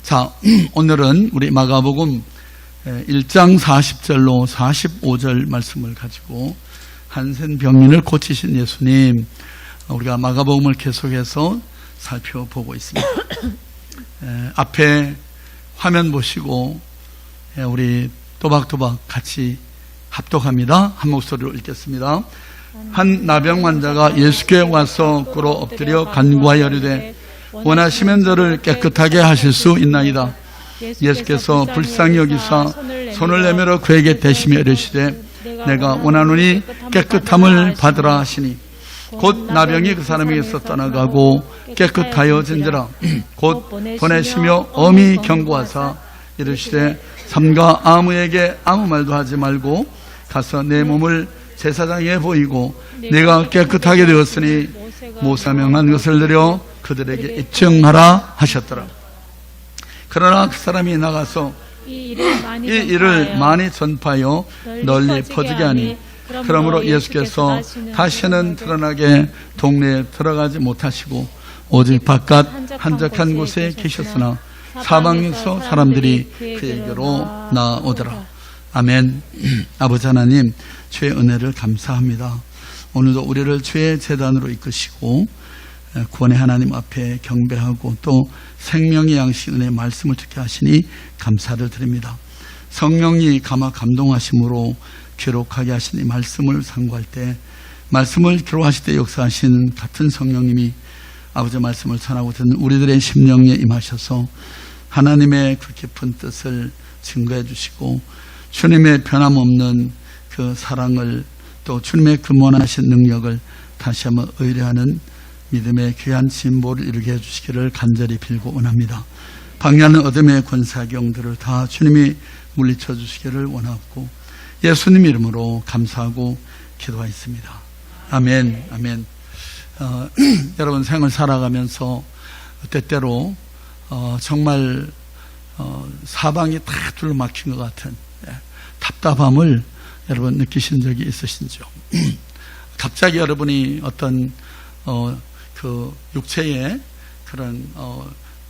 자, 오늘은 우리 마가복음 1장 40절로 45절 말씀을 가지고 한센 병인을 고치신 예수님, 우리가 마가복음을 계속해서 살펴보고 있습니다. 앞에 화면 보시고 우리 또박또박 같이 합독합니다. 한 목소리로 읽겠습니다. 한 나병 환자가 예수께 와서 꿇어 엎드려 간구하여 이르되 원하시면 저를 깨끗하게 하실 수 있나이다. 예수께서 불쌍히 여기사 손을 내밀어 그에게 대시며 이르시되 내가 원하노니 깨끗함을 받으라 하시니 곧 나병이 그 사람에게서 떠나가고 깨끗하여진지라. 곧 보내시며 엄히 경고하사 이르시되 삼가 아무에게 아무 말도 하지 말고 가서 내 몸을 제사장에 보이고 내가 깨끗하게 되었으니 모세가 명한 것을 드려 그들에게 입증하라 하셨더라. 그러나 그 사람이 나가서 이 일을 많이 전파하여 널리 퍼지게 하니 그러므로 예수께서 다시는 드러나게 동네에 들어가지 못하시고 오직 바깥 한적한 곳에 계셨으나 사방에서 사람들이 그에게로 나오더라. 아멘. 아버지 하나님, 주의 은혜를 감사합니다. 오늘도 우리를 주의 제단으로 이끄시고 구원의 하나님 앞에 경배하고 또 생명의 양식 은혜의 말씀을 듣게 하시니 감사를 드립니다. 성령이 감화 감동하심으로 기록하게 하신 이 말씀을 상고할 때, 말씀을 기록하실 때 역사하시는 같은 성령님이 아버지의 말씀을 전하고 듣는 우리들의 심령에 임하셔서 하나님의 그 깊은 뜻을 증거해 주시고 주님의 변함없는 그 사랑을 또 주님의 근본하신 능력을 다시 한번 의뢰하는 믿음의 귀한 진보를 이루게 해주시기를 간절히 빌고 원합니다. 방해하는 어둠의 권사경들을 다 주님이 물리쳐 주시기를 원하고 예수님 이름으로 감사하고 기도하였습니다. 아멘. 아멘. 여러분 생을 살아가면서 때때로 정말 사방이 다 둘러막힌 것 같은 답답함을 여러분 느끼신 적이 있으신지요? 갑자기 여러분이 어떤 그 육체의 그런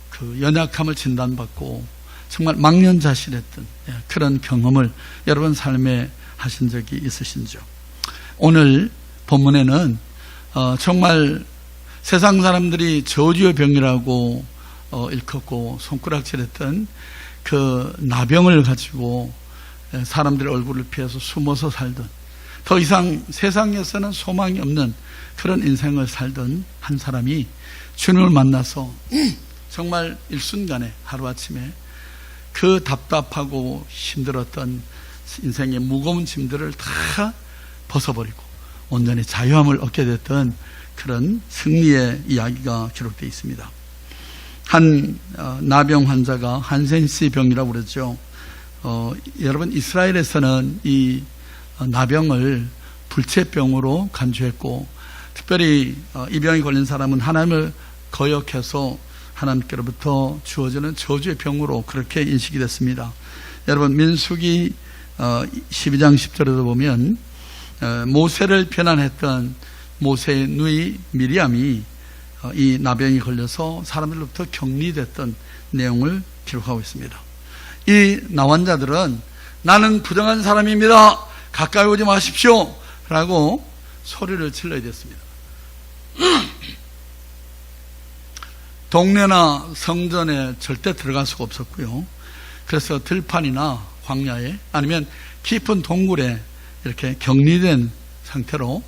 그 연약함을 진단받고 정말 망연자실했던 그런 경험을 여러분 삶에 하신 적이 있으신지요? 오늘 본문에는 정말 세상 사람들이 저주의 병이라고 일컫고 손가락질했던 그 나병을 가지고 사람들의 얼굴을 피해서 숨어서 살던, 더 이상 세상에서는 소망이 없는 그런 인생을 살던 한 사람이 주님을 만나서 정말 일순간에 하루아침에 그 답답하고 힘들었던 인생의 무거운 짐들을 다 벗어버리고 온전히 자유함을 얻게 됐던 그런 승리의 이야기가 기록되어 있습니다. 한 나병 환자가 한센씨 병이라고 그러죠. 여러분 이스라엘에서는 이 나병을 불체병으로 간주했고, 특별히 이 병이 걸린 사람은 하나님을 거역해서 하나님께로부터 주어지는 저주의 병으로 그렇게 인식이 됐습니다. 여러분 민수기 12장 10절에도 보면 모세를 비난했던 모세의 누이 미리암이 이 나병이 걸려서 사람들로부터 격리됐던 내용을 기록하고 있습니다. 이 나환자들은 나는 부정한 사람입니다, 가까이 오지 마십시오 라고 소리를 질러야 됐습니다. 동네나 성전에 절대 들어갈 수가 없었고요. 그래서 들판이나 광야에 아니면 깊은 동굴에 이렇게 격리된 상태로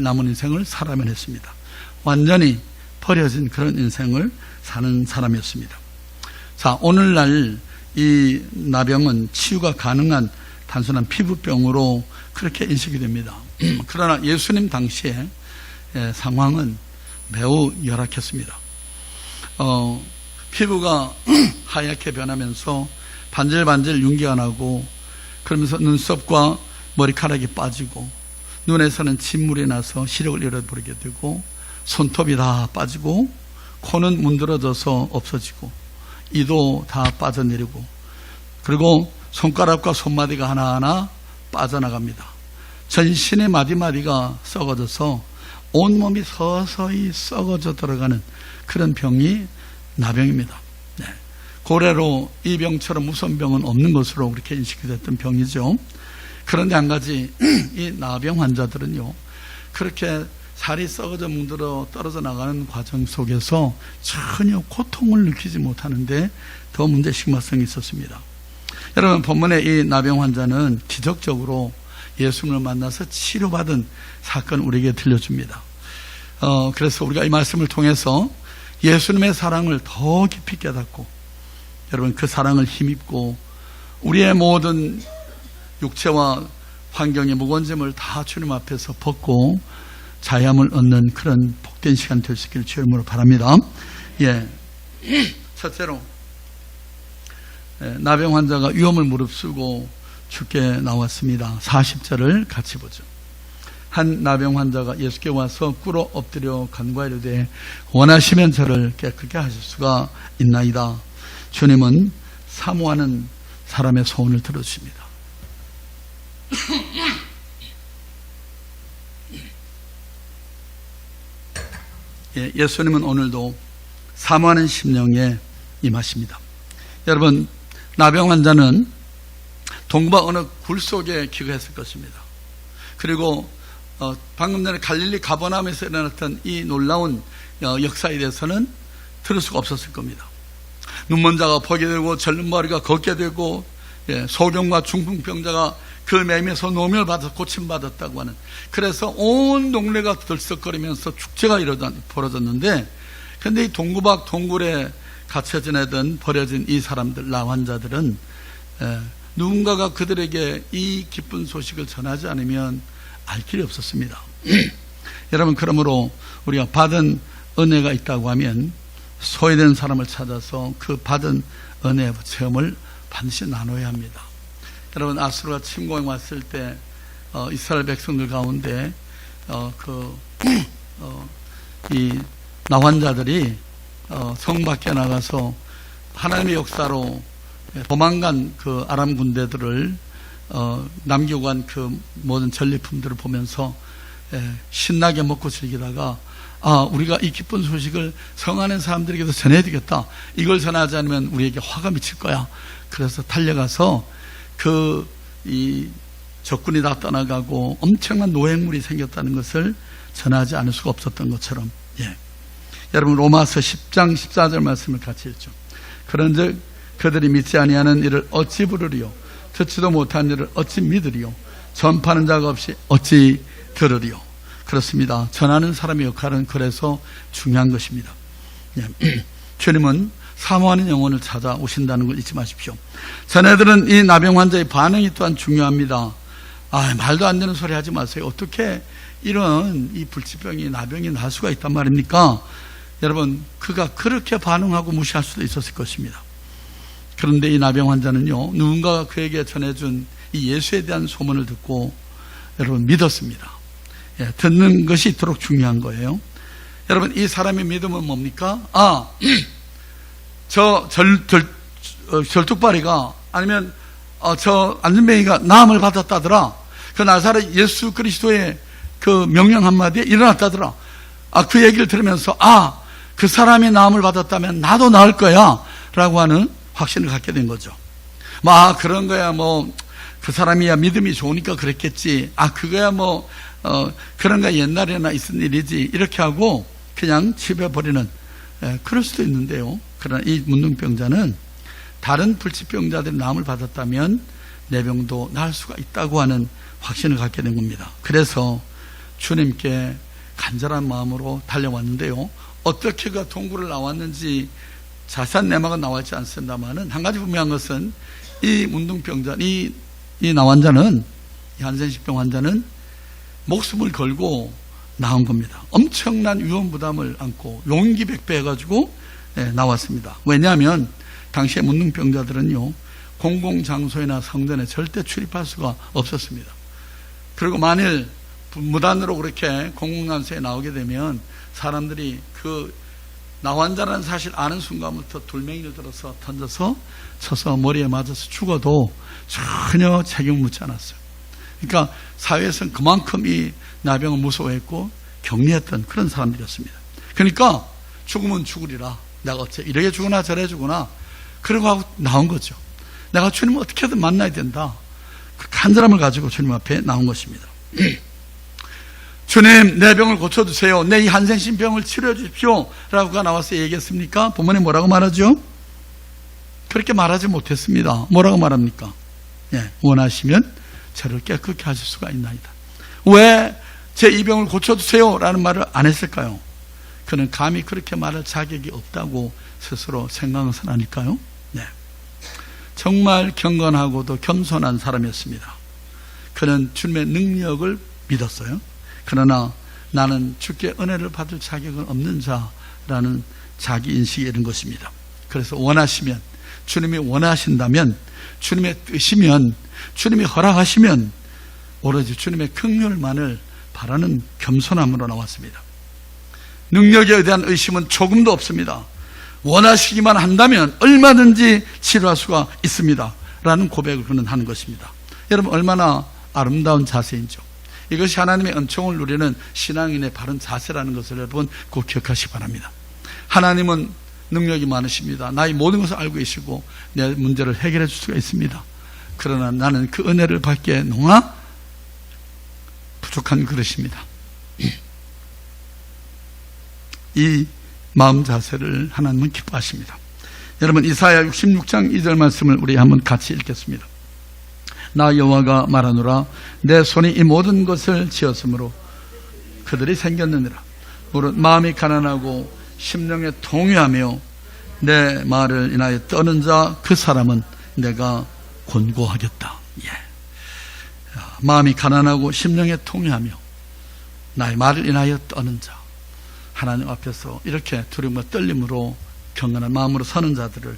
남은 인생을 살아야만 했습니다. 완전히 버려진 그런 인생을 사는 사람이었습니다. 자, 오늘날 이 나병은 치유가 가능한 단순한 피부병으로 그렇게 인식이 됩니다. 그러나 예수님 당시에 상황은 매우 열악했습니다. 피부가 하얗게 변하면서 반질반질 윤기가 나고, 그러면서 눈썹과 머리카락이 빠지고, 눈에서는 진물이 나서 시력을 잃어버리게 되고, 손톱이 다 빠지고, 코는 문드러져서 없어지고, 이도 다 빠져내리고, 그리고 손가락과 손마디가 하나하나 빠져나갑니다. 전신의 마디마디가 썩어져서 온몸이 서서히 썩어져 들어가는 그런 병이 나병입니다. 고래로 이 병처럼 무서운 병은 없는 것으로 그렇게 인식이 됐던 병이죠. 그런데 한 가지, 이 나병 환자들은요, 그렇게 살이 썩어져 뭉들어 떨어져 나가는 과정 속에서 전혀 고통을 느끼지 못하는데 더 문제 심각성이 있었습니다. 여러분, 본문의 이 나병 환자는 기적적으로 예수님을 만나서 치료받은 사건 우리에게 들려줍니다. 그래서 우리가 이 말씀을 통해서 예수님의 사랑을 더 깊이 깨닫고, 여러분, 그 사랑을 힘입고 우리의 모든 육체와 환경의 무거운 짐을 다 주님 앞에서 벗고 자유함을 얻는 그런 복된 시간 될 수 있기를 주님으로 바랍니다. 첫째로, 나병 환자가 위험을 무릅쓰고 주께 나왔습니다. 40절을 같이 보죠. 한 나병 환자가 예수께 와서 꿇어 엎드려 간구하려되 원하시면 저를 깨끗게 하실 수가 있나이다. 주님은 사모하는 사람의 소원을 들어주십니다. 예수님은 오늘도 사모하는 심령에 임하십니다. 여러분, 나병 환자는 동방 어느 굴 속에 기거했을 것입니다. 그리고 방금 전에 갈릴리 가버나움에서 일어났던 이 놀라운 역사에 대해서는 들을 수가 없었을 겁니다. 눈먼 자가 보게 되고 절른 머리가 걷게 되고 소경과 중풍병자가 그 매임에서 노멸받아 고침받았다고 하는, 그래서 온 동네가 들썩거리면서 축제가 벌어졌는데, 그런데 이 동구박 동굴에 갇혀 지내던 버려진 이 사람들, 나 환자들은 누군가가 그들에게 이 기쁜 소식을 전하지 않으면 알 길이 없었습니다. 여러분, 그러므로 우리가 받은 은혜가 있다고 하면 소외된 사람을 찾아서 그 받은 은혜의 체험을 반드시 나눠야 합니다. 여러분, 아수르가 침공에 왔을 때 이스라엘 백성들 가운데 이 나환자들이 성 밖에 나가서 하나님의 역사로 도망간 그 아람 군대들을 남기고 간 그 모든 전리품들을 보면서 신나게 먹고 즐기다가, 우리가 이 기쁜 소식을 성 안에 사람들에게도 전해야 되겠다. 이걸 전하지 않으면 우리에게 화가 미칠 거야. 그래서 달려가서 이 적군이 다 떠나가고 엄청난 노획물이 생겼다는 것을 전하지 않을 수가 없었던 것처럼, 여러분, 로마서 10장 14절 말씀을 같이 읽죠. 그런즉 그들이 믿지 아니하는 일을 어찌 부르리요? 듣지도 못한 일을 어찌 믿으리요? 전파하는 자가 없이 어찌 들으리요? 그렇습니다. 전하는 사람의 역할은 그래서 중요한 것입니다. 주님은 사모하는 영혼을 찾아오신다는 걸 잊지 마십시오. 자네들은 이 나병 환자의 반응이 또한 중요합니다. 말도 안 되는 소리 하지 마세요. 어떻게 이런 이 불치병이, 나병이 날 수가 있단 말입니까? 여러분, 그가 그렇게 반응하고 무시할 수도 있었을 것입니다. 그런데 이 나병 환자는요, 누군가가 그에게 전해준 이 예수에 대한 소문을 듣고 여러분 믿었습니다. 듣는 것이 이토록 중요한 거예요. 여러분, 이 사람의 믿음은 뭡니까? 저 절뚝발이가, 아니면 저 안전뱅이가 나음을 받았다더라. 그 나사렛 예수 그리스도의 그 명령 한마디에 일어났다더라. 그 얘기를 들으면서 그 사람이 나음을 받았다면 나도 나을 거야 라고 하는 확신을 갖게 된 거죠. 그런 거야, 그 사람이야 믿음이 좋으니까 그랬겠지. 그거야 그런 거 옛날에나 있은 일이지. 이렇게 하고 그냥 지배버리는, 그럴 수도 있는데요. 그러나 이 문둥병자는 다른 불치병자들이 나음을 받았다면 내 병도 나을 수가 있다고 하는 확신을 갖게 된 겁니다. 그래서 주님께 간절한 마음으로 달려왔는데요. 어떻게 그 동굴을 나왔는지 자세한 내막은 나와 있지 않습니다만은, 한 가지 분명한 것은 이 문둥병자, 이 나환자는, 이 한센식병 환자는 목숨을 걸고 나온 겁니다. 엄청난 위험 부담을 안고 용기 백배해가지고 나왔습니다. 왜냐하면 당시에 문둥병자들은요, 공공장소나 성전에 절대 출입할 수가 없었습니다. 그리고 만일 무단으로 그렇게 공공장소에 나오게 되면 사람들이 그 나환자라는 사실 아는 순간부터 돌멩이를 들어서 던져서 쳐서 머리에 맞아서 죽어도 전혀 책임을 묻지 않았어요. 그러니까 사회에서는 그만큼 이 나병을 무서워했고 격리했던 그런 사람들이었습니다. 그러니까 죽으면 죽으리라, 내가 어째 이렇게 죽으나 저래 죽으나 그러고 하고 나온 거죠. 내가 주님을 어떻게든 만나야 된다. 그 간절함을 가지고 주님 앞에 나온 것입니다. 주님, 내 병을 고쳐주세요. 내 이 한센신병을 치료해 주십시오. 라고가 나와서 얘기했습니까? 본문에 뭐라고 말하죠? 그렇게 말하지 못했습니다. 뭐라고 말합니까? 예, 원하시면 저를 깨끗게 하실 수가 있나이다. 왜 제 이 병을 고쳐주세요 라는 말을 안 했을까요? 그는 감히 그렇게 말할 자격이 없다고 스스로 생각한 것은 아닐까요? 네. 정말 경건하고도 겸손한 사람이었습니다. 그는 주님의 능력을 믿었어요. 그러나 나는 주께 은혜를 받을 자격은 없는 자라는 자기인식이 이런 것입니다. 그래서 원하시면, 주님이 원하신다면, 주님의 뜻이면, 주님이 허락하시면 오로지 주님의 긍휼만을 바라는 겸손함으로 나왔습니다. 능력에 대한 의심은 조금도 없습니다. 원하시기만 한다면 얼마든지 치료할 수가 있습니다 라는 고백을 그는 하는 것입니다. 여러분, 얼마나 아름다운 자세인지요. 이것이 하나님의 은총을 누리는 신앙인의 바른 자세라는 것을 여러분 꼭 기억하시기 바랍니다. 하나님은 능력이 많으십니다. 나의 모든 것을 알고 계시고 내 문제를 해결해 줄 수가 있습니다. 그러나 나는 그 은혜를 받기에 너무나 부족한 그릇입니다. 이 마음 자세를 하나님은 기뻐하십니다. 여러분, 이사야 66장 2절 말씀을 우리 한번 같이 읽겠습니다. 나 여호와가 말하노라, 내 손이 이 모든 것을 지었으므로 그들이 생겼느니라. 무릇 마음이 가난하고 심령에 동요하며 내 말을 인하여 떠는 자 그 사람은 내가 권고하겠다. 예. 마음이 가난하고 심령에 동요하며 나의 말을 인하여 떠는 자, 하나님 앞에서 이렇게 두려움과 떨림으로 경건한 마음으로 서는 자들을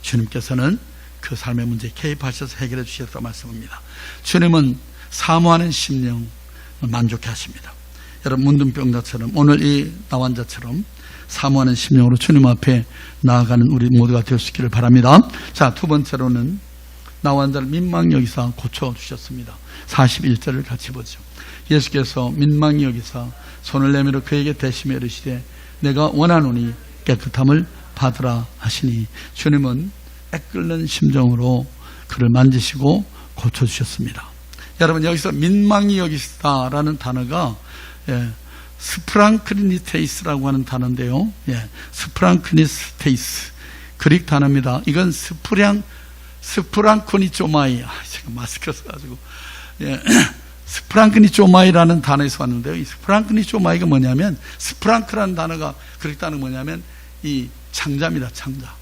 주님께서는 그 삶의 문제에 개입하셔서 해결해 주시겠다고 말씀합니다. 주님은 사모하는 심령을 만족해 하십니다. 여러분, 문둥병자처럼 오늘 이 나환자처럼 사모하는 심령으로 주님 앞에 나아가는 우리 모두가 될 수 있기를 바랍니다. 자, 두 번째로는 나환자를 민망히 여기사 고쳐주셨습니다. 41절을 같이 보죠. 예수께서 민망히 여기사 손을 내밀어 그에게 대시며 이르시되 내가 원하노니 깨끗함을 받으라 하시니, 주님은 애끓는 심정으로 그를 만지시고 고쳐주셨습니다. 여러분, 여기서 민망히 여기시다라는 단어가 스프랑크니테이스라고 하는 단어인데요. 스프랑크니테이스, 그릭 단어입니다. 이건 스프랑크니조마이, 제가 마스크 써가지고 스프랑크니조마이라는 단어에서 왔는데요. 이 스프랑크니조마이가 뭐냐면, 스프랑크라는 단어가, 그릭 단어가 뭐냐면 이 창자입니다. 창자.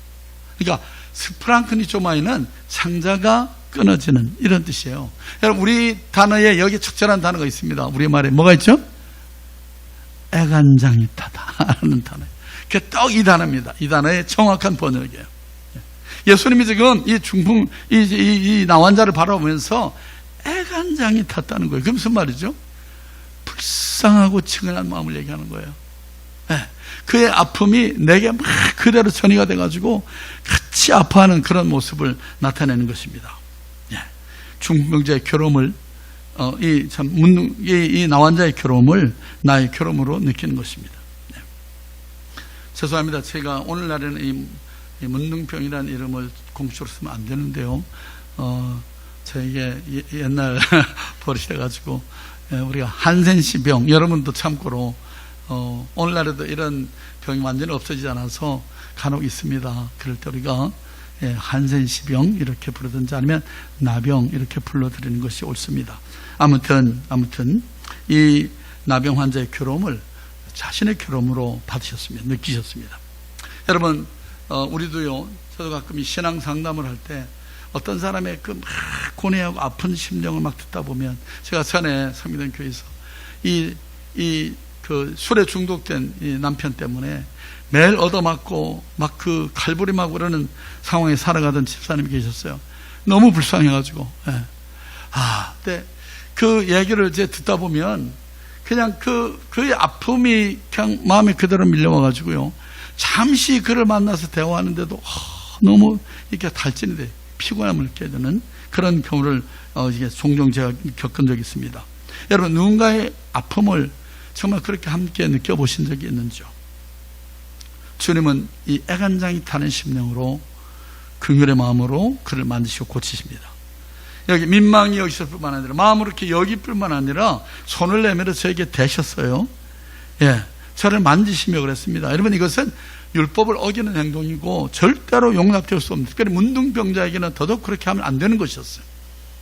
그러니까 스프랑크니조마이는 창자가 끊어지는 이런 뜻이에요. 여러분, 우리 단어에 여기 적절한 단어가 있습니다. 우리 말에 뭐가 있죠? 애간장이타다 하는 단어예요. 그게 딱 이 단어입니다. 이 단어의 정확한 번역이에요. 예수님이 지금 이 중풍, 이 나환자를 바라보면서 애간장이 탔다는 거예요. 그게 무슨 말이죠? 불쌍하고 측은한 마음을 얘기하는 거예요. 그의 아픔이 내게 막 그대로 전이가 돼가지고 같이 아파하는 그런 모습을 나타내는 것입니다. 중풍병자의 괴로움을, 이 나환자의 괴로움을 나의 괴로움으로 느끼는 것입니다. 죄송합니다. 제가 오늘날에는 이 문둥병이라는 이름을 공식으로 쓰면 안 되는데요. 저에게 옛날 버릇이 돼가지고, 우리가 한센시병, 여러분도 참고로, 오늘날에도 이런 병이 완전히 없어지지 않아서 간혹 있습니다. 그럴 때 우리가 한센시병 이렇게 부르든지 아니면 나병 이렇게 불러드리는 것이 옳습니다. 아무튼 이 나병 환자의 괴로움을 자신의 괴로움으로 받으셨습니다. 느끼셨습니다. 여러분, 우리도요, 저도 가끔 이 신앙 상담을 할 때 어떤 사람의 그 막 고뇌하고 아픈 심령을 막 듣다 보면, 제가 전에 성미동 교회에서 그 술에 중독된 이 남편 때문에 매일 얻어맞고 막 그 칼부림하고 그러는 상황에 살아가던 집사님이 계셨어요. 너무 불쌍해가지고. 근데 그 얘기를 이제 듣다 보면 그냥 그의 아픔이 그냥 마음에 그대로 밀려와가지고요. 잠시 그를 만나서 대화하는데도 너무 이렇게 달진이 돼. 피곤함을 느끼게 되는 그런 경우를 종종 제가 겪은 적이 있습니다. 여러분, 누군가의 아픔을 정말 그렇게 함께 느껴보신 적이 있는지요? 주님은 이 애간장이 타는 심령으로 긍휼의 마음으로 그를 만지시고 고치십니다. 여기 민망히 여기실 뿐만 아니라 마음으로 이렇게 여길 뿐만 아니라 손을 내밀어 저에게 대셨어요. 예, 저를 만지시며 그랬습니다. 여러분, 이것은 율법을 어기는 행동이고 절대로 용납될 수 없는, 특별히 문둥병자에게는 더더욱 그렇게 하면 안 되는 것이었어요.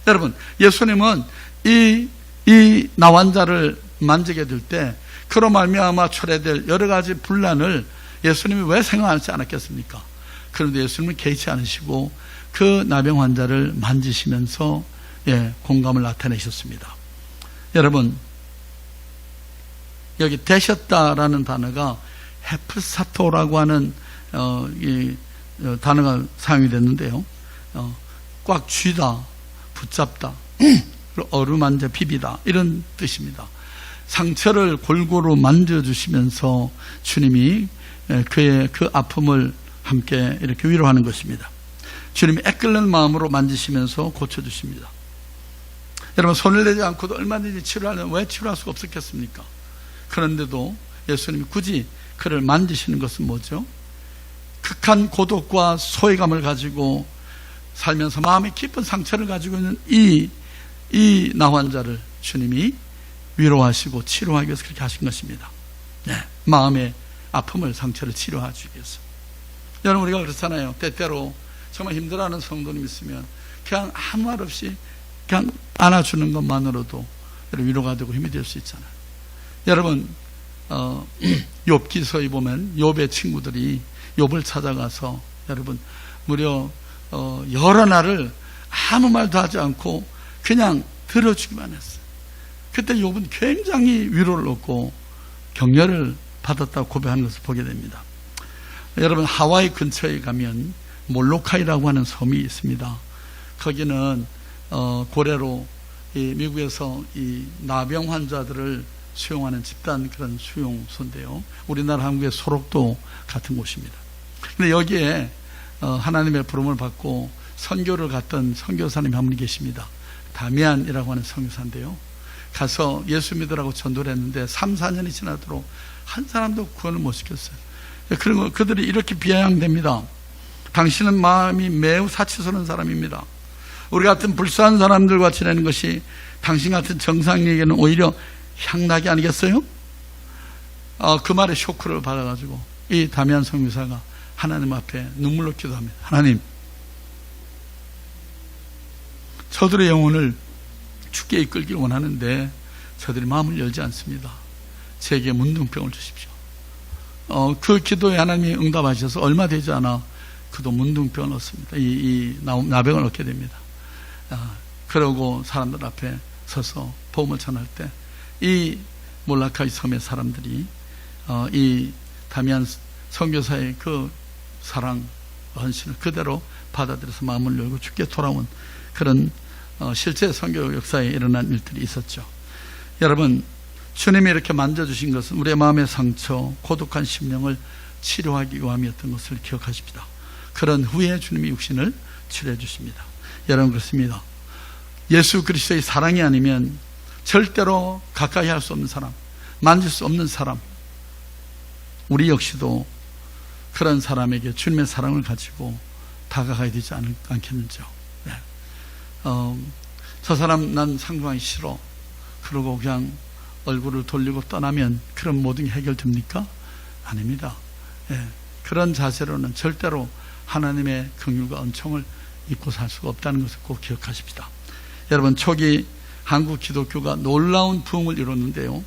여러분, 예수님은 이 나환자를 만지게 될 때 그로 말미암아 초래될 여러 가지 분란을 예수님이 왜 생각하지 않았겠습니까? 그런데 예수님은 개의치 않으시고 그 나병 환자를 만지시면서 공감을 나타내셨습니다. 여러분, 여기 되셨다라는 단어가 헤프사토라고 하는 단어가 사용이 됐는데요. 꽉 쥐다, 붙잡다, 어루만져 비비다, 이런 뜻입니다. 상처를 골고루 만져주시면서 주님이 그의 그 아픔을 함께 이렇게 위로하는 것입니다. 주님이 애끓는 마음으로 만지시면서 고쳐주십니다. 여러분, 손을 내지 않고도 얼마든지 치료하려면 왜 치료할 수가 없었겠습니까? 그런데도 예수님이 굳이 그를 만지시는 것은 뭐죠? 극한 고독과 소외감을 가지고 살면서 마음에 깊은 상처를 가지고 있는 이 나환자를 주님이 위로하시고 치료하기 위해서 그렇게 하신 것입니다. 마음의 아픔을, 상처를 치료하기 위해서. 여러분, 우리가 그렇잖아요. 때때로 정말 힘들어하는 성도님 있으면 그냥 아무 말 없이 그냥 안아주는 것만으로도 위로가 되고 힘이 될 수 있잖아요. 여러분, 욥기서에 보면 욥의 친구들이 욥을 찾아가서 여러분 무려 여러 날을 아무 말도 하지 않고 그냥 들어주기만 했어요. 그때 욥은 굉장히 위로를 얻고 격려를 받았다고 고백하는 것을 보게 됩니다. 여러분, 하와이 근처에 가면 몰로카이라고 하는 섬이 있습니다. 거기는 고래로 미국에서 이 나병 환자들을 수용하는 집단 그런 수용소인데요. 우리나라 한국의 소록도 같은 곳입니다. 근데 여기에 하나님의 부름을 받고 선교를 갔던 선교사님이 한 분이 계십니다. 다미안이라고 하는 선교사인데요. 가서 예수 믿으라고 전도를 했는데 3, 4년이 지나도록 한 사람도 구원을 못 시켰어요. 그리고 그들이 이렇게 비아냥됩니다. 당신은 마음이 매우 사치스러운 사람입니다. 우리 같은 불쌍한 사람들과 지내는 것이 당신 같은 정상인에게는 오히려 향락이 아니겠어요? 그 말에 쇼크를 받아가지고 이 다미안 선교사가 하나님 앞에 눈물로 기도합니다. 하나님, 저들의 영혼을 주께 이끌길 원하는데 저들이 마음을 열지 않습니다. 제게 문둥병을 주십시오. 그 기도에 하나님이 응답하셔서 얼마 되지 않아 그도 문둥병을 얻습니다. 이 나병을 얻게 됩니다. 그러고 사람들 앞에 서서 복음을 전할 때 이 몰라카이 섬의 사람들이 이 다미안 선교사의 그 사랑, 헌신을 그대로 받아들여서 마음을 열고 주께 돌아온 그런 실제 선교 역사에 일어난 일들이 있었죠. 여러분, 주님이 이렇게 만져주신 것은 우리의 마음의 상처, 고독한 심령을 치료하기 위함이었던 것을 기억하십니다. 그런 후에 주님이 육신을 치료해 주십니다. 여러분, 그렇습니다. 예수 그리스도의 사랑이 아니면 절대로 가까이 할 수 없는 사람, 만질 수 없는 사람, 우리 역시도 그런 사람에게 주님의 사랑을 가지고 다가가야 되지 않겠는지요. 저 사람 난 상종하기 싫어, 그러고 그냥 얼굴을 돌리고 떠나면 그런 모든 게 해결됩니까? 아닙니다. 그런 자세로는 절대로 하나님의 긍휼과 은총을 잊고 살 수가 없다는 것을 꼭 기억하십시다. 여러분, 초기 한국 기독교가 놀라운 부흥을 이뤘는데요.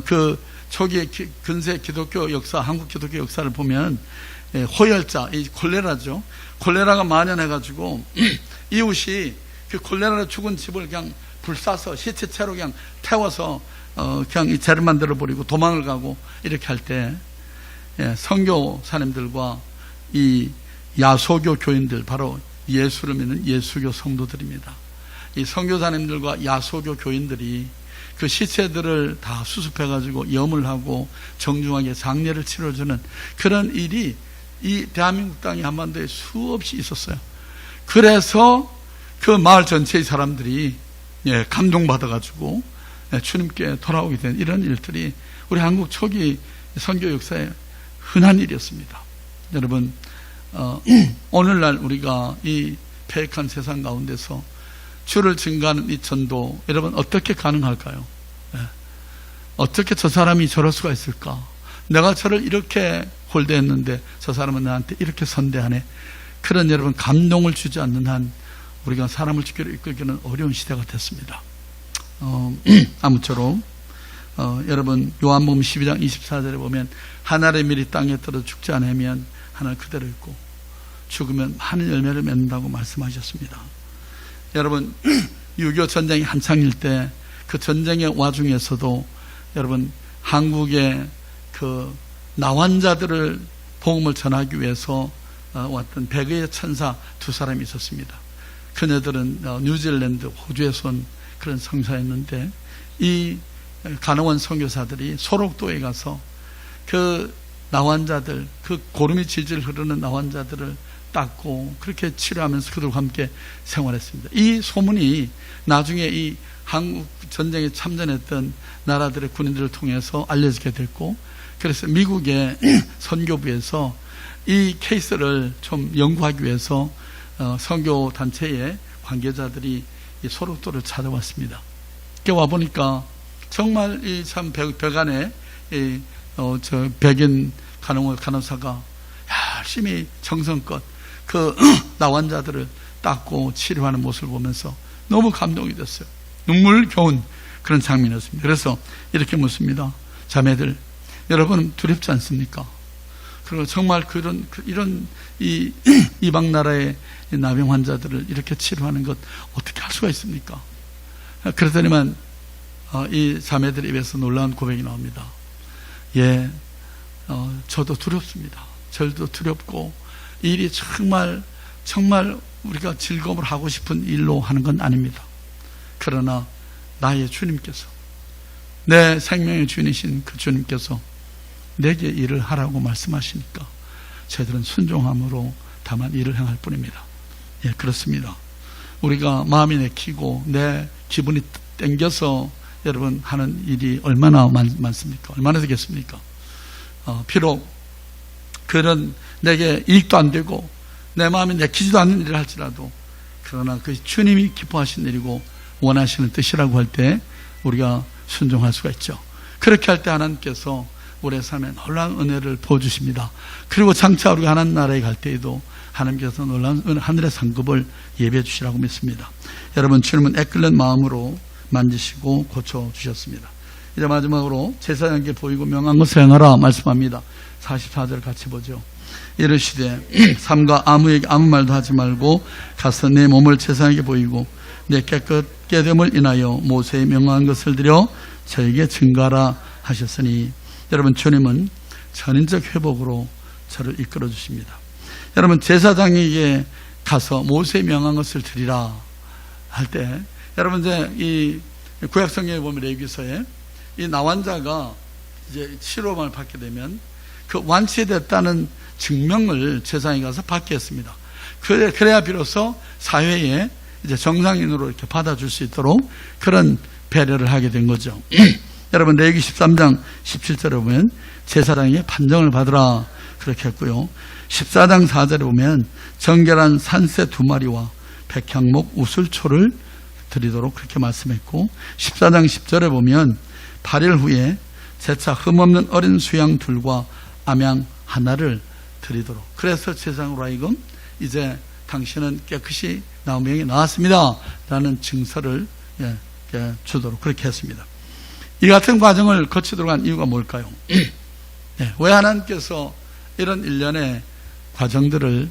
그 초기 근세 기독교 역사, 한국 기독교 역사를 보면 호열자, 이 콜레라죠. 콜레라가 만연해가지고 이웃이 그 콜레라로 죽은 집을 그냥 불사서 시체채로 그냥 태워서 그냥 이 죄를 만들어 버리고 도망을 가고 이렇게 할 때 선교사님들과 이 야소교 교인들, 바로 예수를 믿는 예수교 성도들입니다. 이 선교사님들과 야소교 교인들이 그 시체들을 다 수습해가지고 염을 하고 정중하게 장례를 치러주는 그런 일이 이 대한민국 땅의 한반도에 수없이 있었어요. 그래서 그 마을 전체의 사람들이 감동받아가지고 주님께 돌아오게 된 이런 일들이 우리 한국 초기 선교 역사에 흔한 일이었습니다. 여러분, 오늘날 우리가 이 폐역한 세상 가운데서 주를 증거하는 이 전도, 여러분 어떻게 가능할까요? 어떻게 저 사람이 저럴 수가 있을까? 내가 저를 이렇게 홀대했는데 저 사람은 나한테 이렇게 선대하네. 그런 여러분 감동을 주지 않는 한 우리가 사람을 주기로 이끌기는 어려운 시대가 됐습니다. 아무쪼록 여러분 요한복음 12장 24절에 보면 하늘의 밀이 땅에 떨어 죽지 않으면 하늘 그대로 있고 죽으면 많은 열매를 맺는다고 말씀하셨습니다. 여러분 6.25 전쟁이 한창일 때 그 전쟁의 와중에서도 여러분 한국의 그 나환자들을 복음을 전하기 위해서 왔던 백의의 천사 두 사람이 있었습니다. 그녀들은 뉴질랜드, 호주에서 온 그런 성사였는데 이 간호원 선교사들이 소록도에 가서 그 나환자들, 그 고름이 질질 흐르는 나환자들을 닦고 그렇게 치료하면서 그들과 함께 생활했습니다. 이 소문이 나중에 이 한국 전쟁에 참전했던 나라들의 군인들을 통해서 알려지게 됐고, 그래서 미국의 선교부에서 이 케이스를 좀 연구하기 위해서 선교 단체의 관계자들이 이 소록도를 찾아왔습니다. 이렇게 와 보니까 정말 이 참 벽안에 저 백인 간호사가 열심히 정성껏 그 나환자들을 닦고 치료하는 모습을 보면서 너무 감동이 됐어요. 눈물겨운 그런 장면이었습니다. 그래서 이렇게 묻습니다. 자매들, 여러분 두렵지 않습니까? 그리고 정말 이런 이 이방 나라의 나병 환자들을 이렇게 치료하는 것 어떻게 할 수가 있습니까? 그러더니만 이 자매들 입에서 놀라운 고백이 나옵니다. 예, 저도 두렵습니다. 저도 두렵고 이 일이 정말 우리가 즐거움을 하고 싶은 일로 하는 건 아닙니다. 그러나 나의 주님께서, 내 생명의 주인이신 그 주님께서 내게 일을 하라고 말씀하시니까 저희들은 순종함으로 다만 일을 행할 뿐입니다. 예, 그렇습니다. 우리가 마음이 내키고 내 기분이 땡겨서 여러분 하는 일이 얼마나 많습니까? 얼마나 되겠습니까? 비록 그런 내게 이익도 안 되고 내 마음이 내키지도 않는 일을 할지라도, 그러나 그 주님이 기뻐하신 일이고 원하시는 뜻이라고 할 때 우리가 순종할 수가 있죠. 그렇게 할 때 하나님께서 우리의 삶에 놀라운 은혜를 부어주십니다. 그리고 장차 우리가 하나님 나라에 갈 때에도 하나님께서 놀라운 하늘의 상급을 예배해 주시라고 믿습니다. 여러분, 주님은 애끓는 마음으로 만지시고 고쳐주셨습니다. 이제 마지막으로 제사장에게 보이고 명한 것을 행하라 말씀합니다. 44절 같이 보죠. 이르시되 삼가 아무에게 아무 말도 하지 말고 가서 내 몸을 제사장에게 보이고 내 깨끗게 됨을 인하여 모세의 명한 것을 드려 저에게 증거하라 하셨으니, 여러분 주님은 전인적 회복으로 저를 이끌어 주십니다. 여러분, 제사장에게 가서 모세의 명한 것을 드리라 할 때, 여러분 이제 이 구약성경에 보면 레위기서에 이 나환자가 이제 치료를 받게 되면 그 완치됐다는 증명을 제사장에 가서 받게 했습니다. 그래야 비로소 사회에 이제 정상인으로 이렇게 받아줄 수 있도록 그런 배려를 하게 된 거죠. 여러분, 레위기 13장 17절에 보면 제사장에게 판정을 받으라 그렇게 했고요. 14장 4절에 보면 정결한 산새 2마리와 백향목 우슬초를 드리도록 그렇게 말씀했고, 14장 10절에 보면 8일 후에 재차 흠없는 어린 수양 둘과 암양 하나를 드리도록, 그래서 제사장으로 하여금 이제 당신은 깨끗이 나무명이 나왔습니다 라는 증서를 주도록 그렇게 했습니다. 이 같은 과정을 거치도록 한 이유가 뭘까요? 왜 하나님께서 이런 일련의 과정들을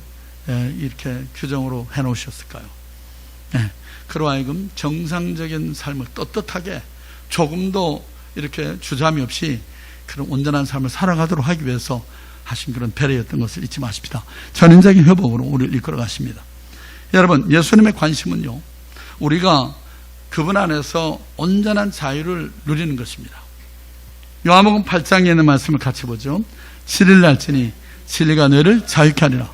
이렇게 규정으로 해놓으셨을까요? 그로 하여금 정상적인 삶을 떳떳하게 조금도 이렇게 주저함이 없이 그런 온전한 삶을 살아가도록 하기 위해서 하신 그런 배려였던 것을 잊지 마십시다. 전인적인 회복으로 우리를 이끌어 가십니다. 여러분, 예수님의 관심은요, 우리가 그분 안에서 온전한 자유를 누리는 것입니다. 요한복음 8장에 있는 말씀을 같이 보죠. 7일 날지니 진리가 너희를 자유케 하리라.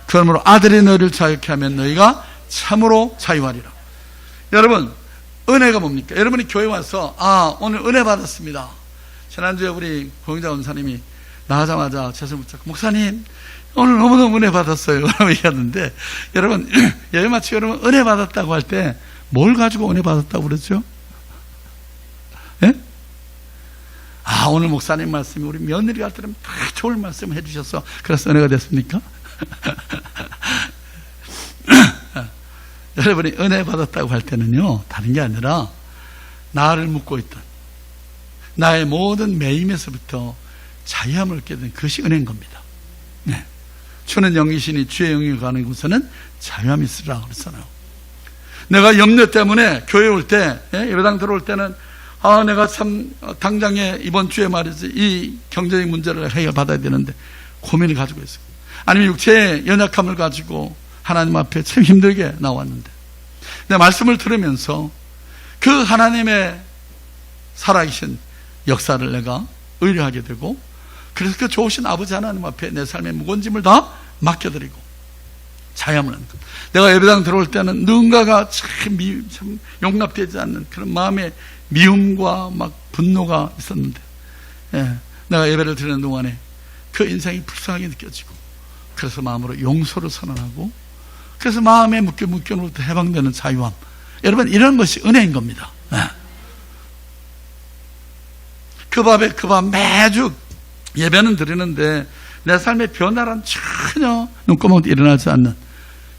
그러므로 아들이 너희를 자유케 하면 너희가 참으로 자유하리라. 여러분, 은혜가 뭡니까? 여러분이 교회 와서 오늘 은혜 받았습니다. 지난주에 우리 공영자 원사님이 나가자마자 제 손 붙잡고, 목사님 오늘 너무너무 은혜 받았어요. 라고 얘기하는데, 여러분, 여기마치 여러분 은혜 받았다고 할 때 뭘 가지고 은혜 받았다고 그러죠? 예? 아, 오늘 목사님 말씀이 우리 며느리 갈 때는 다 좋은 말씀을 해주셔서 그래서 은혜가 됐습니까? 여러분이 은혜 받았다고 할 때는요, 다른 게 아니라 나를 묶고 있던 나의 모든 매임에서부터 자유함을 얻게 된 그것이 은혜인 겁니다. 네. 주는 영이시니 주의 영이 가는 곳에는 자유함이 있으라 그랬잖아요. 내가 염려 때문에 교회 올 때, 예배당 들어올 때는 아, 내가 참 당장에 이번 주에 말이지 이 경제적 문제를 해결받아야 되는데 고민을 가지고 있어요. 아니면 육체의 연약함을 가지고 하나님 앞에 참 힘들게 나왔는데 내 말씀을 들으면서 그 하나님의 살아계신 역사를 내가 의뢰하게 되고, 그래서 그 좋으신 아버지 하나님 앞에 내 삶의 무거운 짐을 다 맡겨드리고 자유함을 얻는 것. 내가 예배당 들어올 때는 누군가가 참 용납되지 않는 그런 마음의 미움과 막 분노가 있었는데, 내가 예배를 드리는 동안에 그 인생이 불쌍하게 느껴지고, 그래서 마음으로 용서를 선언하고, 그래서 마음의 묶여로부터 해방되는 자유함. 여러분, 이런 것이 은혜인 겁니다. 그 밤 매주 예배는 드리는데 내 삶의 변화란 전혀 눈꺼멍도 일어나지 않는,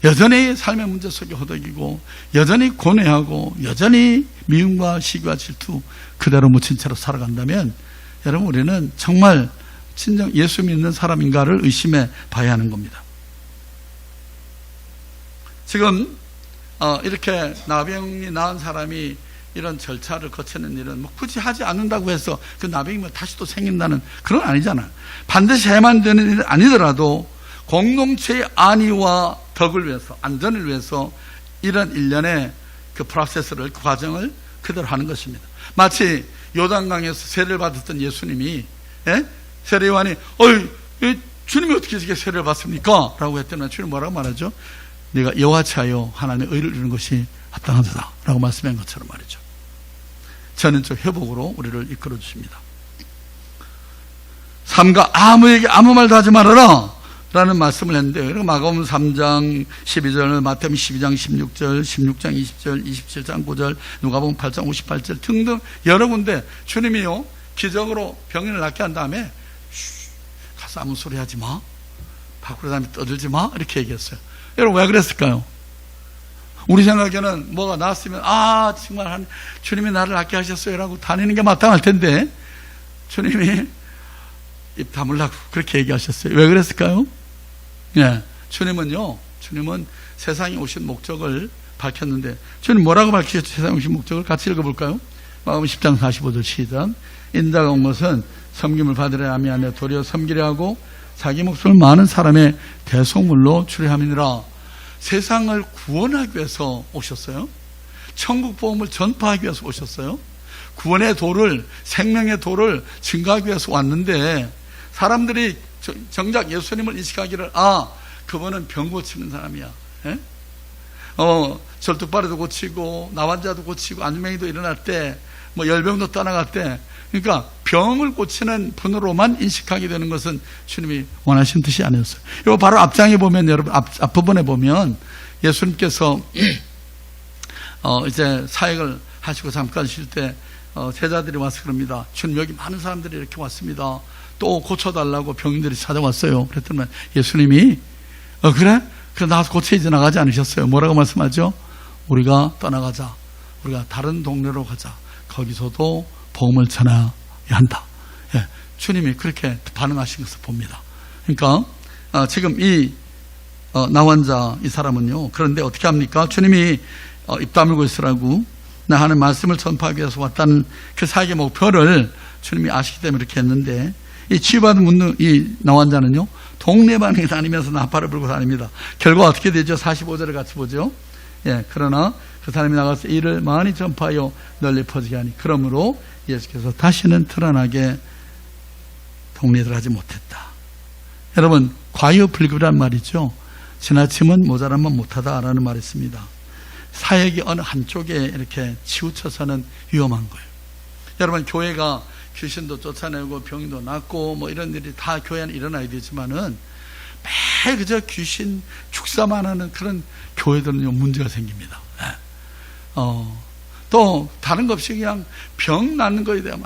여전히 삶의 문제 속에 허덕이고, 여전히 고뇌하고, 여전히 미움과 시기와 질투 그대로 묻힌 채로 살아간다면, 여러분, 우리는 정말 진정 예수 믿는 사람인가를 의심해 봐야 하는 겁니다. 지금 이렇게 나병이 나은 사람이 이런 절차를 거치는 일은 뭐 굳이 하지 않는다고 해서 그 나병이 다시 또 생긴다는 그런 아니잖아요. 반드시 해야만 되는 일은 아니더라도 공동체의 안위와 덕을 위해서, 안전을 위해서 이런 일련의 그 프로세스를, 그 과정을 그대로 하는 것입니다. 마치 요단강에서 세례를 받았던 예수님이, 세례요한이 주님이 어떻게 이렇게 세례를 받습니까? 라고 했더니 주님 뭐라고 말하죠? 네가 여호와치하여 하나님의 의를 이루는 것이 합당하다 라고 말씀한 것처럼 말이죠. 전인적 회복으로 우리를 이끌어 주십니다. 삼가 아무에게 아무 말도 하지 말아라 라는 말씀을 했는데, 마가복음 3장 12절, 마태복음 12장 16절, 16장 20절, 27장 9절, 누가복음 8장 58절 등등 여러 군데 주님이요 기적으로 병인을 낫게 한 다음에 가서 아무 소리 하지 마, 밖으로 다니면 떠들지 마, 이렇게 얘기했어요. 여러분, 왜 그랬을까요? 우리 생각에는 뭐가 나왔으면 정말 주님이 나를 낫게 하셨어요 라고 다니는 게 마땅할 텐데, 주님이 입 다물라고 그렇게 얘기하셨어요. 왜 그랬을까요? 주님은 세상에 오신 목적을 밝혔는데, 주님 뭐라고 밝히셨죠? 세상에 오신 목적을 같이 읽어볼까요? 마가복음 10장 45절 시작. 인자가 온 것은 섬김을 받으려 함이 아니라 도리어 섬기려 하고 자기 목숨을 많은 사람의 대속물로 추려함이니라. 세상을 구원하기 위해서 오셨어요. 천국 복음을 전파하기 위해서 오셨어요. 구원의 도를, 생명의 도를 증거하기 위해서 왔는데, 사람들이 정작 예수님을 인식하기를 그분은 병 고치는 사람이야. 절뚝발이도 고치고 나환자도 고치고 안주맹이도 일어날 때 뭐 열병도 떠나갈 때, 그러니까 병을 고치는 분으로만 인식하게 되는 것은 주님이 원하신 뜻이 아니었어요. 이거 바로 앞장에 보면, 여러분 앞부분에 보면 예수님께서 이제 사역을 하시고 잠깐 쉴 때 제자들이 와서 그럽니다. 주님, 여기 많은 사람들이 이렇게 왔습니다. 또 고쳐달라고 병인들이 찾아왔어요. 그랬더니 예수님이 그래? 나와서 고쳐야지 나가지 않으셨어요. 뭐라고 말씀하죠? 우리가 떠나가자. 우리가 다른 동네로 가자. 거기서도 복음을 전해야 한다. 주님이 그렇게 반응하신 것을 봅니다. 그러니까 지금 이 나환자 이 사람은요, 그런데 어떻게 합니까? 주님이 입 다물고 있으라고 나 하는 말씀을 전파하기 위해서 왔다는 그 사역의 목표를 주님이 아시기 때문에 이렇게 했는데, 이 치유받은 이 나환자는요 동네방에 다니면서 나팔을 불고 다닙니다. 결과 어떻게 되죠? 45절을 같이 보죠. 그러나 그 사람이 나가서 이를 많이 전파하여 널리 퍼지게 하니, 그러므로 예수께서 다시는 드러나게 동네들 하지 못했다. 여러분, 과유불급이란 말이죠. 지나치면 모자라면 못하다라는 말이 있습니다. 사역이 어느 한쪽에 이렇게 치우쳐서는 위험한 거예요. 여러분, 교회가 귀신도 쫓아내고 병도 낫고 뭐 이런 일이 다 교회 안에 일어나야 되지만은 매일 그저 귀신 축사만 하는 그런 교회들은요, 문제가 생깁니다. 또 다른 것 없이 그냥 병 낫는 거에 대한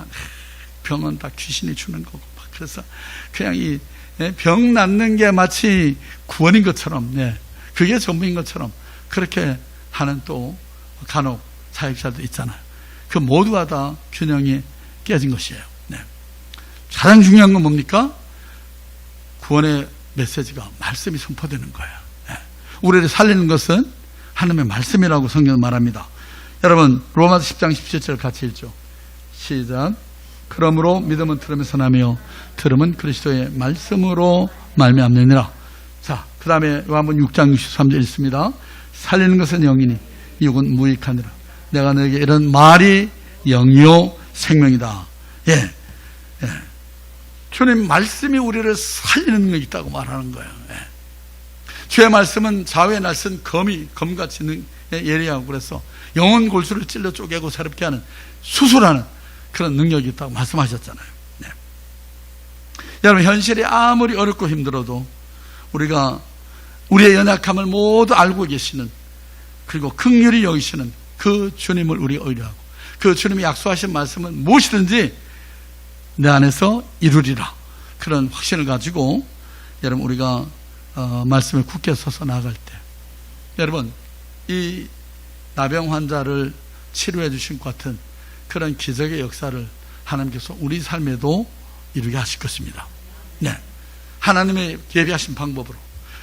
병은 다 귀신이 주는 거고, 그래서 그냥 이 병 낫는 게 마치 구원인 것처럼, 그게 전부인 것처럼 그렇게 하는 또 간혹 사역자도 있잖아요. 그 모두가 다 균형이 깨진 것이에요. 가장 중요한 건 뭡니까? 구원의 메시지가 말씀이 선포되는 거예요. 우리를 살리는 것은 하나님의 말씀이라고 성경은 말합니다. 여러분, 로마서 10장 17절 같이 읽죠. 시작. 그러므로 믿음은 들으면서 나며 들음은 그리스도의 말씀으로 말미암느니라. 자, 그 다음에 요한복음 6장 63절 있습니다. 살리는 것은 영이니 육은 무익하니라. 내가 너에게 이런 말이 영이요 생명이다. 주님 말씀이 우리를 살리는 게 있다고 말하는 거예요. 주의 말씀은 좌우에 날선 검같이 예리하고, 그래서 영혼 골수를 찔러 쪼개고 새롭게 하는, 수술하는 그런 능력이 있다고 말씀하셨잖아요. 여러분, 현실이 아무리 어렵고 힘들어도 우리가 우리의 연약함을 모두 알고 계시는, 그리고 긍휼히 여기시는 그 주님을 우리가 의뢰하고, 그 주님이 약속하신 말씀은 무엇이든지 내 안에서 이루리라, 그런 확신을 가지고 여러분 우리가 말씀에 굳게 서서 나아갈 때, 여러분 이 나병 환자를 치료해 주신 것 같은 그런 기적의 역사를 하나님께서 우리 삶에도 이루게 하실 것입니다. 하나님의 예비하신 방법으로,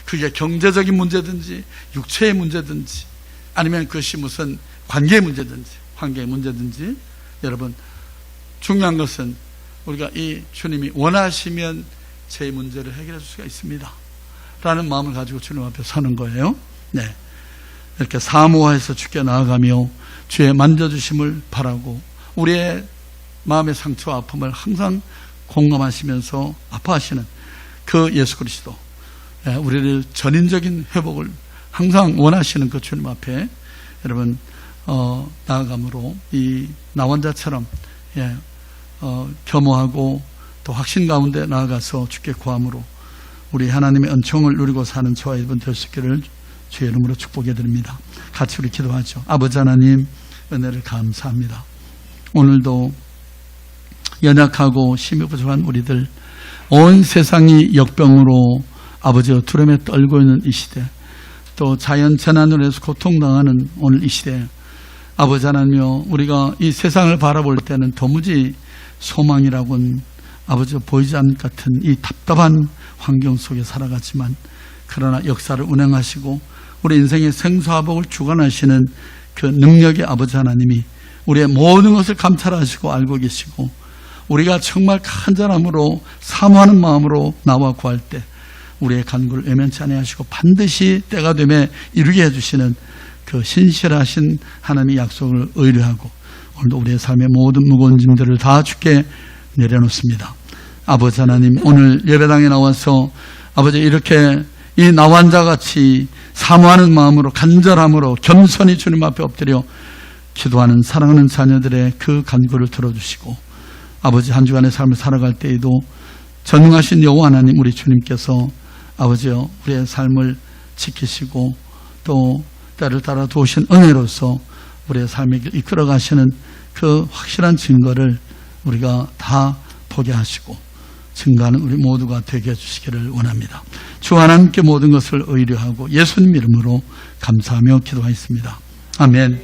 그게 경제적인 문제든지 육체의 문제든지 아니면 그것이 무슨 관계의 문제든지 환경의 문제든지, 여러분 중요한 것은 우리가 이 주님이 원하시면 제 문제를 해결해 줄 수가 있습니다 라는 마음을 가지고 주님 앞에 서는 거예요. 이렇게 사모해서 주께 나아가며 주의 만져주심을 바라고, 우리의 마음의 상처와 아픔을 항상 공감하시면서 아파하시는 그 예수 그리스도, 우리를 전인적인 회복을 항상 원하시는 그 주님 앞에 여러분 나아감으로 이 나원자처럼 겸허하고 또 확신 가운데 나아가서 주께 구함으로 우리 하나님의 은총을 누리고 사는 저와 여러분 될 수 있기를 주의 이름으로 축복해 드립니다. 같이 우리 기도하죠. 아버지 하나님, 은혜를 감사합니다. 오늘도 연약하고 힘이 부족한 우리들, 온 세상이 역병으로 아버지와 두려움에 떨고 있는 이 시대, 또 자연 재난으로 해서 고통당하는 오늘 이 시대, 아버지 하나님이여, 우리가 이 세상을 바라볼 때는 도무지 소망이라고는 아버지가 보이지 않는 것 같은 이 답답한 환경 속에 살아가지만, 그러나 역사를 운행하시고 우리 인생의 생사복을 주관하시는 그 능력의 아버지 하나님이 우리의 모든 것을 감찰하시고 알고 계시고, 우리가 정말 간절함으로 사모하는 마음으로 나와 구할 때 우리의 간구를 외면치 아니하시고 반드시 때가 되면 이루게 해주시는 그 신실하신 하나님의 약속을 의뢰하고, 오늘도 우리의 삶의 모든 무거운 짐들을 다 주께 내려놓습니다. 아버지 하나님, 오늘 예배당에 나와서 아버지 이렇게 이 나환자같이 사모하는 마음으로 간절함으로 겸손히 주님 앞에 엎드려 기도하는 사랑하는 자녀들의 그 간구를 들어주시고, 아버지 한 주간의 삶을 살아갈 때에도 전능하신 여호와 하나님 우리 주님께서 아버지여 우리의 삶을 지키시고 또 때를 따라 도우신 은혜로서 우리의 삶을 이끌어 가시는 그 확실한 증거를 우리가 다 보게 하시고 증거하는 우리 모두가 되게 해주시기를 원합니다. 주 하나님께 모든 것을 의뢰하고 예수님 이름으로 감사하며 기도하였습니다. 아멘.